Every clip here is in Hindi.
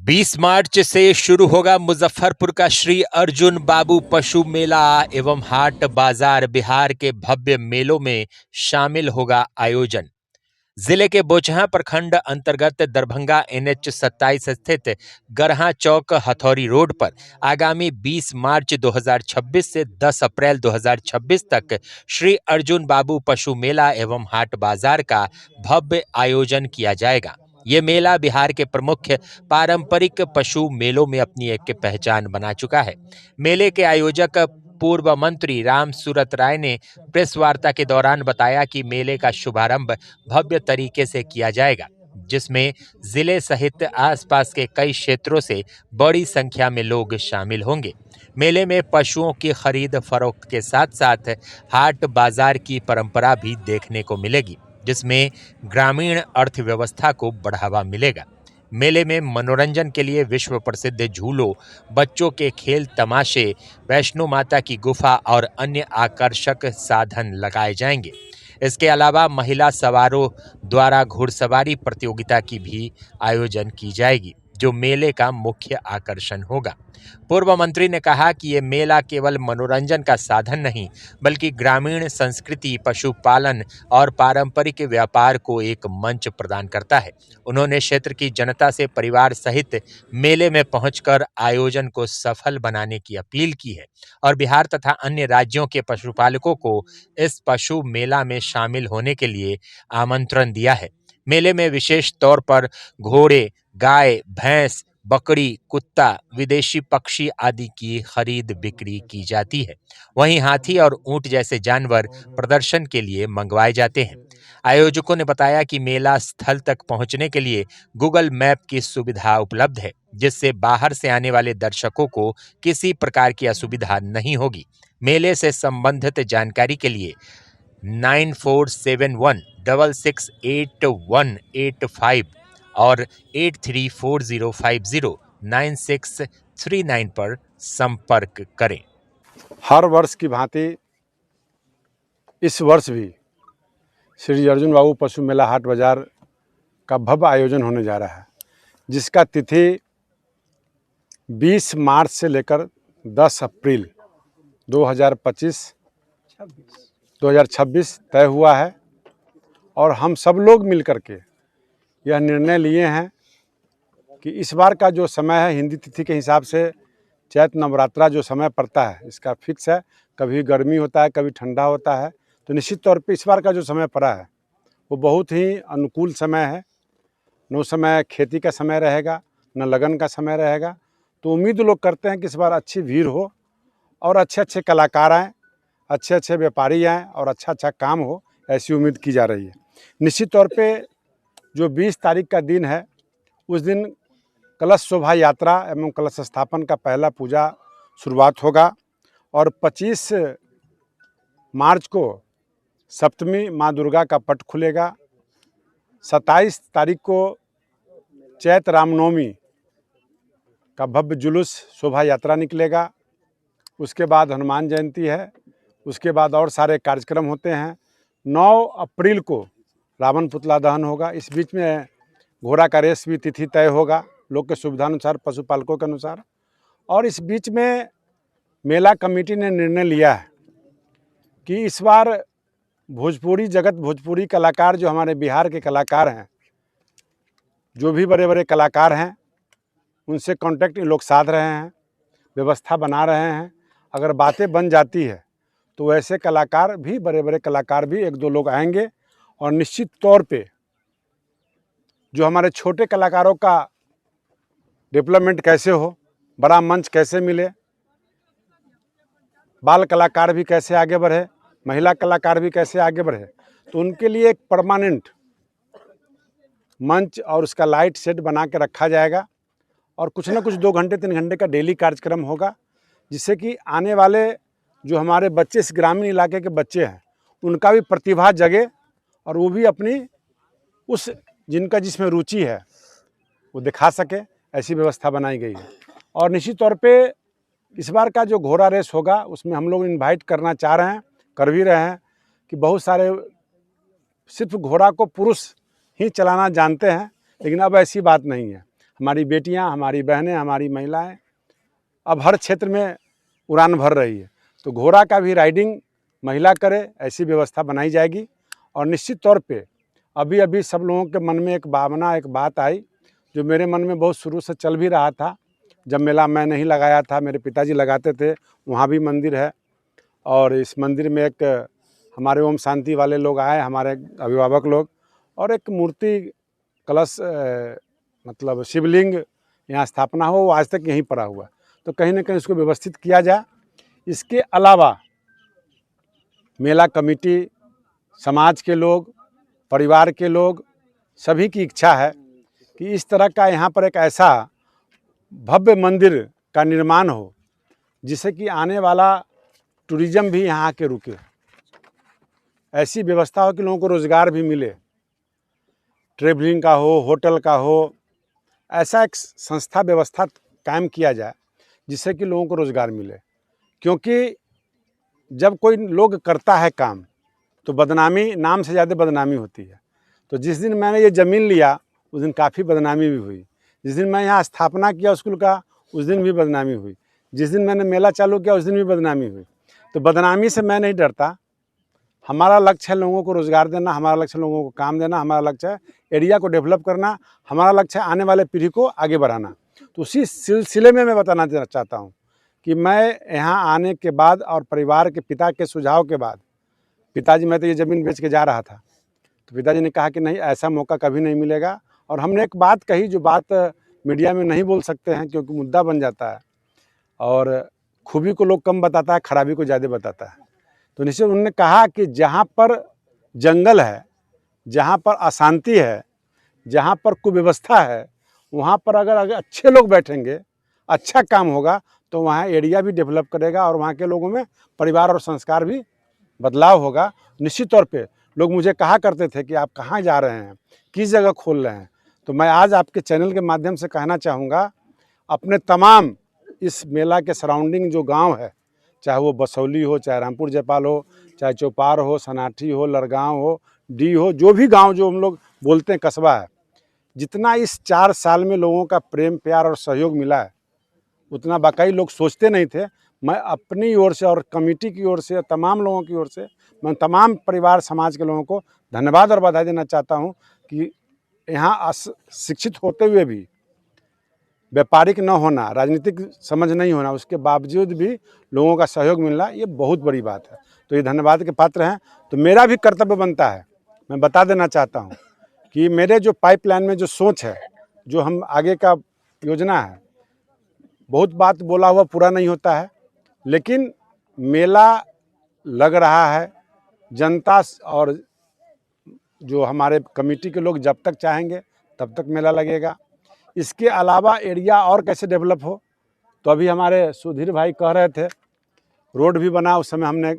20 मार्च से शुरू होगा मुजफ्फरपुर का श्री अर्जुन बाबू पशु मेला एवं हाट बाजार। बिहार के भव्य मेलों में शामिल होगा आयोजन। जिले के बोचहां प्रखंड अंतर्गत दरभंगा NH 27 स्थित गरहा चौक हथौड़ी रोड पर आगामी 20 मार्च 2026 से 10 अप्रैल 2026 तक श्री अर्जुन बाबू पशु मेला एवं हाट बाजार का भव्य आयोजन किया जाएगा। ये मेला बिहार के प्रमुख पारंपरिक पशु मेलों में अपनी एक पहचान बना चुका है। मेले के आयोजक पूर्व मंत्री राम सूरत राय ने प्रेस वार्ता के दौरान बताया कि मेले का शुभारंभ भव्य तरीके से किया जाएगा, जिसमें जिले सहित आसपास के कई क्षेत्रों से बड़ी संख्या में लोग शामिल होंगे। मेले में पशुओं की खरीद फरोख्त के साथ साथ हाट बाजार की परंपरा भी देखने को मिलेगी, जिसमें ग्रामीण अर्थव्यवस्था को बढ़ावा मिलेगा। मेले में मनोरंजन के लिए विश्व प्रसिद्ध झूलों, बच्चों के खेल तमाशे, वैष्णो माता की गुफा और अन्य आकर्षक साधन लगाए जाएंगे। इसके अलावा महिला सवारों द्वारा घुड़सवारी प्रतियोगिता की भी आयोजन की जाएगी, जो मेले का मुख्य आकर्षण होगा। पूर्व मंत्री ने कहा कि ये मेला केवल मनोरंजन का साधन नहीं, बल्कि ग्रामीण संस्कृति, पशुपालन और पारंपरिक व्यापार को एक मंच प्रदान करता है। उन्होंने क्षेत्र की जनता से परिवार सहित मेले में पहुंचकर आयोजन को सफल बनाने की अपील की है और बिहार तथा अन्य राज्यों के पशुपालकों को इस पशु मेला में शामिल होने के लिए आमंत्रण दिया है। मेले में विशेष तौर पर घोड़े, गाय, भैंस, बकरी, कुत्ता, विदेशी पक्षी आदि की खरीद बिक्री की जाती है। वहीं हाथी और ऊंट जैसे जानवर प्रदर्शन के लिए मंगवाए जाते हैं। आयोजकों ने बताया कि मेला स्थल तक पहुंचने के लिए गूगल मैप की सुविधा उपलब्ध है, जिससे बाहर से आने वाले दर्शकों को किसी प्रकार की असुविधा नहीं होगी। मेले से संबंधित जानकारी के लिए 9471668185 और 8340509639 पर संपर्क करें। हर वर्ष की भांति इस वर्ष भी श्री अर्जुन बाबू पशु मेला हाट बाजार का भव्य आयोजन होने जा रहा है, जिसका तिथि 20 मार्च से लेकर 10 अप्रैल 2026 तय हुआ है। और हम सब लोग मिलकर के यह निर्णय लिए हैं कि इस बार का जो समय है हिंदी तिथि के हिसाब से चैत्र नवरात्रा जो समय पड़ता है इसका फिक्स है। कभी गर्मी होता है, कभी ठंडा होता है, तो निश्चित तौर पे इस बार का जो समय पड़ा है वो बहुत ही अनुकूल समय है। न समय खेती का समय रहेगा, न लगन का समय रहेगा। तो उम्मीद लोग करते हैं कि इस बार अच्छी भीड़ हो और अच्छे अच्छे कलाकार आएँ, अच्छे अच्छे व्यापारी आएँ और अच्छा अच्छा काम हो, ऐसी उम्मीद की जा रही है। निश्चित तौर पे जो 20 तारीख का दिन है उस दिन कलश शोभा यात्रा एवं कलश स्थापन का पहला पूजा शुरुआत होगा और 25 मार्च को सप्तमी माँ दुर्गा का पट खुलेगा। 27 तारीख को चैत्र रामनवमी का भव्य जुलूस शोभा यात्रा निकलेगा। उसके बाद हनुमान जयंती है, उसके बाद और सारे कार्यक्रम होते हैं। 9 अप्रैल को रावण पुतला दहन होगा। इस बीच में घोड़ा का रेस भी तिथि तय होगा, लोग के सुविधानुसार, पशुपालकों के अनुसार। और इस बीच में मेला कमेटी ने निर्णय लिया है कि इस बार भोजपुरी जगत, भोजपुरी कलाकार जो हमारे बिहार के कलाकार हैं, जो भी बड़े बड़े कलाकार हैं, उनसे कांटेक्ट लोग साध रहे हैं, व्यवस्था बना रहे हैं। अगर बातें बन जाती है तो वैसे कलाकार भी, बड़े बड़े कलाकार भी 1-2 लोग आएंगे और निश्चित तौर पे जो हमारे छोटे कलाकारों का डेवलपमेंट कैसे हो, बड़ा मंच कैसे मिले, बाल कलाकार भी कैसे आगे बढ़े, महिला कलाकार भी कैसे आगे बढ़े, तो उनके लिए एक परमानेंट मंच और उसका लाइट सेट बना के रखा जाएगा। और कुछ ना कुछ 2 घंटे 3 घंटे का डेली कार्यक्रम होगा, जिससे कि आने वाले जो हमारे बच्चे, इस ग्रामीण इलाके के बच्चे हैं, उनका भी प्रतिभा जगे और वो भी अपनी उस जिनका जिसमें रुचि है वो दिखा सके, ऐसी व्यवस्था बनाई गई है। और निश्चित तौर पे इस बार का जो घोड़ा रेस होगा उसमें हम लोग इनवाइट करना चाह रहे हैं, कर भी रहे हैं, कि बहुत सारे सिर्फ घोड़ा को पुरुष ही चलाना जानते हैं, लेकिन अब ऐसी बात नहीं है। हमारी बेटियां, हमारी बहनें, हमारी महिलाएं अब हर क्षेत्र में उड़ान भर रही है। तो घोड़ा का भी राइडिंग महिला करे, ऐसी व्यवस्था बनाई जाएगी। और निश्चित तौर पे अभी अभी सब लोगों के मन में एक भावना, एक बात आई जो मेरे मन में बहुत शुरू से चल भी रहा था। जब मेला मैं नहीं लगाया था, मेरे पिताजी लगाते थे, वहाँ भी मंदिर है। और इस मंदिर में एक हमारे ओम शांति वाले लोग आए, हमारे अभिभावक लोग, और एक मूर्ति कलश मतलब शिवलिंग यहाँ स्थापना हो, वो आज तक यहीं पड़ा हुआ। तो कहीं ना कहीं इसको व्यवस्थित किया जाए। इसके अलावा मेला कमेटी, समाज के लोग, परिवार के लोग, सभी की इच्छा है कि इस तरह का यहाँ पर एक ऐसा भव्य मंदिर का निर्माण हो जिससे कि आने वाला टूरिज्म भी यहाँ के रुके, ऐसी व्यवस्था हो कि लोगों को रोज़गार भी मिले, ट्रेवलिंग का हो, होटल का हो, ऐसा एक संस्था व्यवस्था कायम किया जाए जिससे कि लोगों को रोज़गार मिले। क्योंकि जब कोई लोग करता है काम तो बदनामी, नाम से ज़्यादा बदनामी होती है। तो जिस दिन मैंने ये ज़मीन लिया उस दिन काफ़ी बदनामी भी हुई। जिस दिन मैं यहाँ स्थापना किया स्कूल का उस दिन भी बदनामी हुई। जिस दिन मैंने मेला चालू किया उस दिन भी बदनामी हुई। तो बदनामी से मैं नहीं डरता। हमारा लक्ष्य है लोगों को रोज़गार देना, हमारा लक्ष्य है लोगों को काम देना, हमारा लक्ष्य है एरिया को डेवलप करना, हमारा लक्ष्य है आने वाले पीढ़ी को आगे बढ़ाना। तो उसी सिलसिले में मैं बताना चाहता हूँ कि मैं यहाँ आने के बाद और परिवार के पिता के सुझाव के बाद, पिताजी, मैं तो ये ज़मीन बेच के जा रहा था, तो पिताजी ने कहा कि नहीं, ऐसा मौका कभी नहीं मिलेगा। और हमने एक बात कही जो बात मीडिया में नहीं बोल सकते हैं क्योंकि मुद्दा बन जाता है, और खूबी को लोग कम बताता है, खराबी को ज़्यादा बताता है। तो निश्चित उन्होंने कहा कि जहाँ पर जंगल है, जहाँ पर अशांति है, जहाँ पर कुव्यवस्था है, वहाँ पर अगर अच्छे लोग बैठेंगे, अच्छा काम होगा तो वहाँ एरिया भी डेवलप करेगा और वहाँ के लोगों में परिवार और संस्कार भी बदलाव होगा। निश्चित तौर पे लोग मुझे कहा करते थे कि आप कहाँ जा रहे हैं, किस जगह खोल रहे हैं। तो मैं आज आपके चैनल के माध्यम से कहना चाहूँगा, अपने तमाम इस मेला के सराउंडिंग जो गांव है, चाहे वो बसौली हो, चाहे रामपुर जयपाल हो, चाहे चौपार हो, सनाठी हो, लड़गांव हो, डी हो, जो भी गांव जो हम लोग बोलते हैं कस्बा है, जितना इस 4 साल में लोगों का प्रेम, प्यार और सहयोग मिला है उतना वाकई लोग सोचते नहीं थे। मैं अपनी ओर से और कमेटी की ओर से, तमाम लोगों की ओर से, मैं तमाम परिवार समाज के लोगों को धन्यवाद और बधाई देना चाहता हूं कि यहाँ शिक्षित होते हुए भी, व्यापारिक न होना, राजनीतिक समझ नहीं होना, उसके बावजूद भी लोगों का सहयोग मिलना, ये बहुत बड़ी बात है। तो ये धन्यवाद के पात्र हैं। तो मेरा भी कर्तव्य बनता है, मैं बता देना चाहता हूँ कि मेरे जो पाइपलाइन में जो सोच है, जो हम आगे का योजना है, बहुत बात बोला हुआ पूरा नहीं होता है, लेकिन मेला लग रहा है। जनता और जो हमारे कमेटी के लोग जब तक चाहेंगे तब तक मेला लगेगा। इसके अलावा एरिया और कैसे डेवलप हो, तो अभी हमारे सुधीर भाई कह रहे थे रोड भी बना, उस समय हमने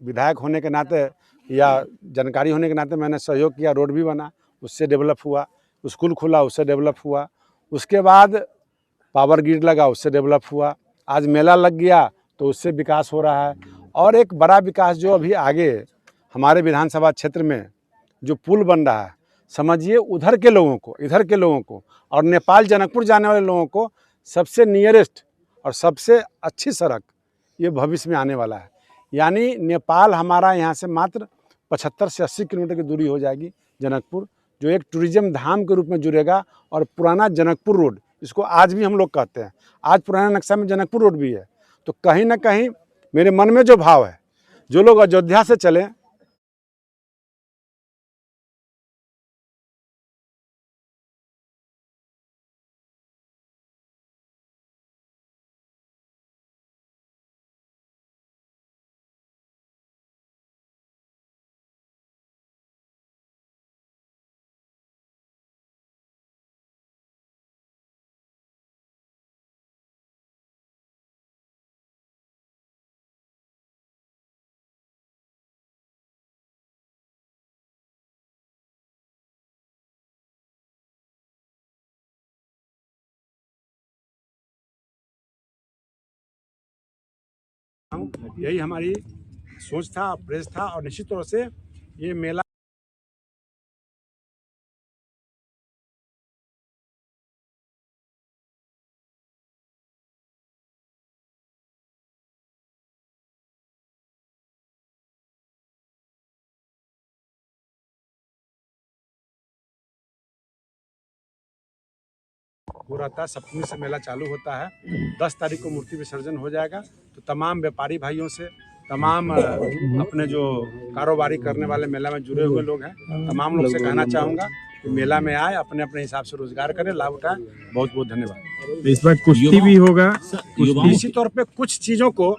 विधायक होने के नाते या जानकारी होने के नाते मैंने सहयोग किया, रोड भी बना, उससे डेवलप हुआ। स्कूल खुला, उससे डेवलप हुआ। उसके बाद पावर ग्रिड लगा, उससे डेवलप हुआ। आज मेला लग गया तो उससे विकास हो रहा है। और एक बड़ा विकास जो अभी आगे हमारे विधानसभा क्षेत्र में जो पुल बन रहा है, समझिए उधर के लोगों को, इधर के लोगों को और नेपाल जनकपुर जाने वाले लोगों को सबसे नियरेस्ट और सबसे अच्छी सड़क ये भविष्य में आने वाला है। यानी नेपाल हमारा यहाँ से मात्र 75 से 80 किलोमीटर की दूरी हो जाएगी जनकपुर, जो एक टूरिज्म धाम के रूप में जुड़ेगा। और पुराना जनकपुर रोड, इसको आज भी हम लोग कहते हैं, आज पुराना नक्शा में जनकपुर रोड भी है। तो कहीं ना कहीं मेरे मन में जो भाव है, जो लोग अयोध्या से चलें यही हमारी सोच था, प्रेस था। और निश्चित तौर से ये मेला वो रहता है। सप्तमी से मेला चालू होता है, 10 तारीख को मूर्ति विसर्जन हो जाएगा। तो तमाम व्यापारी भाइयों से, तमाम अपने जो कारोबारी करने वाले मेला में जुड़े हुए लोग हैं, तमाम लोग से कहना चाहूँगा कि मेला में आए, अपने अपने हिसाब से रोजगार करें, लाभ उठाएं। बहुत बहुत धन्यवाद। इस बार कुश्ती भी होगा, निश्चित तौर पे कुछ चीज़ों को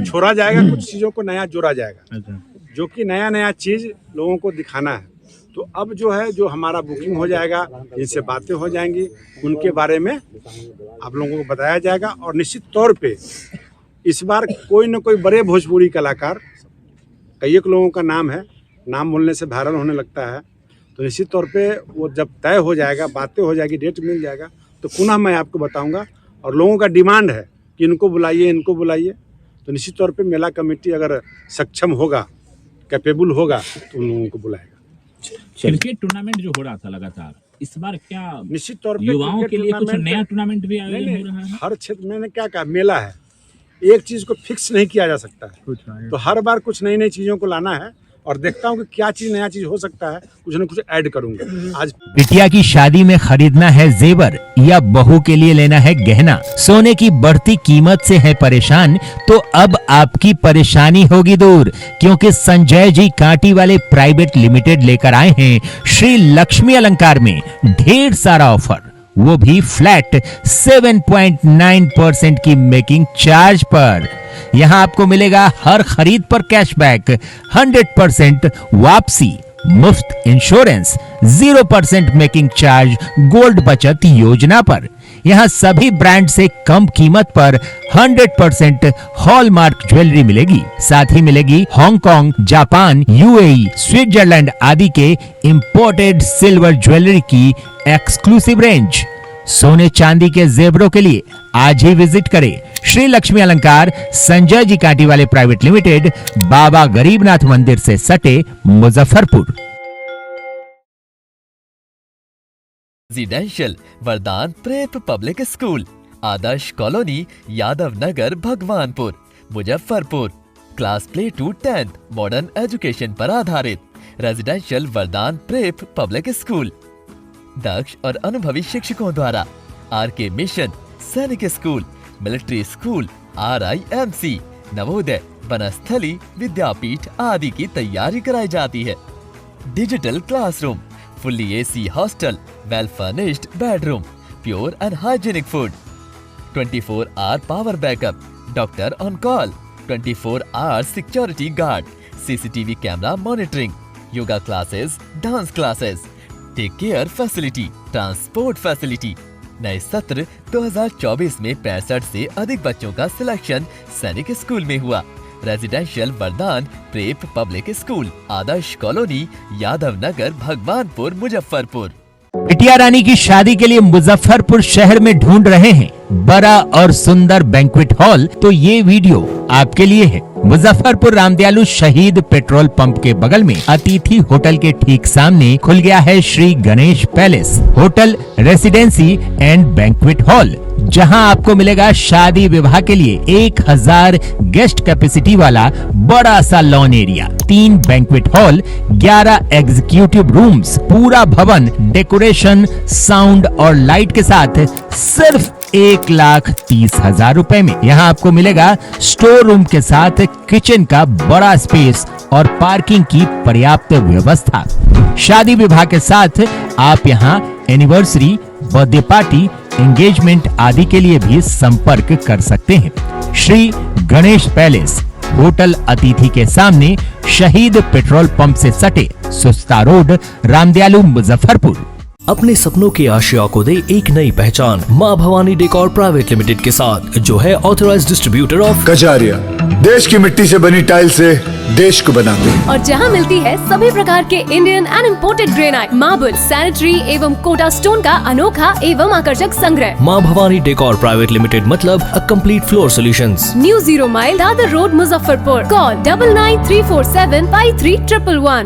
छोड़ा जाएगा, कुछ चीज़ों को नया जोड़ा जाएगा, जो कि नया नया चीज़ लोगों को दिखाना है। तो अब जो है, जो हमारा बुकिंग हो जाएगा, इनसे बातें हो जाएंगी, उनके बारे में आप लोगों को बताया जाएगा। और निश्चित तौर पे इस बार कोई न कोई बड़े भोजपुरी कलाकार, कई एक लोगों का नाम है, नाम बोलने से वायरल होने लगता है। तो निश्चित तौर पे वो जब तय हो जाएगा, बातें हो जाएगी, डेट मिल जाएगा, तो पुनः मैं आपको बताऊंगा। और लोगों का डिमांड है कि इनको बुलाइए, इनको बुलाइए। तो निश्चित तौर पे मेला कमेटी अगर सक्षम होगा, कैपेबल होगा, तो उन लोगों को बुलाएगा। क्रिकेट टूर्नामेंट जो हो रहा था लगातार, इस बार क्या निश्चित तौर पे युवाओं के लिए कुछ नया टूर्नामेंट भी आयोजन हो रहा है? हर क्षेत्र में क्या कहा, मेला है, एक चीज को फिक्स नहीं किया जा सकता है। तो हर बार कुछ नई नई चीजों को लाना है, और देखता हूँ कि क्या चीज नया चीज हो सकता है, कुछ न कुछ ऐड करूंगा। आज बिटिया की शादी में खरीदना है जेवर या बहू के लिए लेना है गहना, सोने की बढ़ती कीमत से है परेशान, तो अब आपकी परेशानी होगी दूर, क्योंकि संजय जी कांटी वाले प्राइवेट लिमिटेड लेकर आए हैं श्री लक्ष्मी अलंकार में ढेर सारा ऑफर, वो भी फ्लैट 7.9% की मेकिंग चार्ज पर। यहाँ आपको मिलेगा हर खरीद पर कैशबैक, 100% वापसी, मुफ्त इंश्योरेंस, 0% मेकिंग चार्ज गोल्ड बचत योजना पर। यहाँ सभी ब्रांड से कम कीमत पर 100% हॉलमार्क ज्वेलरी मिलेगी। साथ ही मिलेगी हांगकांग, जापान, यूएई, स्विट्जरलैंड आदि के इंपोर्टेड सिल्वर ज्वेलरी की एक्सक्लूसिव रेंज। सोने चांदी के जेवरों के लिए आज ही विजिट करें श्री लक्ष्मी अलंकार, संजय जी कांटी वाले प्राइवेट लिमिटेड, बाबा गरीबनाथ मंदिर से सटे, Muzaffarpur. Residential Vardan prep public school, Adarsh colony, Yadav Nagar, Bhagwanpur, Muzaffarpur. Class play to 10th modern education पर आधारित residential Vardan prep public school, दक्ष और अनुभवी शिक्षकों द्वारा RK mission, Sainik school, military school, RIMC, Navodaya, Vanasthali, Vidyapeeth आदि की तैयारी कराई जाती है। Digital classroom, fully AC hostel, well furnished bedroom, pure and hygienic food, 24 hour power backup, doctor on call, 24 hour security guard, CCTV camera monitoring, yoga classes, dance classes, take care facility, transport facility. नए सत्र 2024 में 65 से अधिक बच्चों का सिलेक्शन सैनिक स्कूल में हुआ। Residential Vardan prep public school, Adarsh colony, Yadav Nagar, Bhagwanpur, Muzaffarpur. बिटिया रानी की शादी के लिए मुजफ्फरपुर शहर में ढूंढ रहे हैं बड़ा और सुंदर बैंक्वेट हॉल, तो ये वीडियो आपके लिए है। मुजफ्फरपुर रामदयालु शहीद पेट्रोल पंप के बगल में अतिथि होटल के ठीक सामने खुल गया है Shri Ganesh palace hotel, residency and banquet hall, जहां आपको मिलेगा शादी विवाह के लिए 1000 गेस्ट कैपेसिटी वाला बड़ा सा lawn area, 3 banquet hall, 11 executive rooms, पूरा भवन डेकोरेशन, साउंड और लाइट के साथ सिर्फ 1,30,000 रुपए में। यहाँ आपको मिलेगा स्टोर रूम के साथ किचन का बड़ा स्पेस और पार्किंग की पर्याप्त व्यवस्था। शादी विवाह के साथ आप यहाँ एनिवर्सरी, बर्थडे पार्टी, एंगेजमेंट आदि के लिए भी संपर्क कर सकते हैं। श्री गणेश पैलेस होटल अतिथि के सामने, शहीद पेट्रोल पंप से सटे, सुस्ता रोड, रामदयालु, मुजफ्फरपुर। अपने सपनों के आशिया को दे एक नई पहचान माँ भवानी डेकोर प्राइवेट लिमिटेड के साथ, जो है ऑथराइज्ड डिस्ट्रीब्यूटर ऑफ कचारिया। देश की मिट्टी से बनी टाइल से देश को बनाते हैं, और जहां मिलती है सभी प्रकार के Indian and imported granite, marble, sanitary एवं कोटा स्टोन का अनोखा एवं आकर्षक संग्रह। माँ भवानी डेकोर प्राइवेट लिमिटेड मतलब a complete floor solutions. New 0 mile Dadar road, Muzaffarpur. Call 9934753111।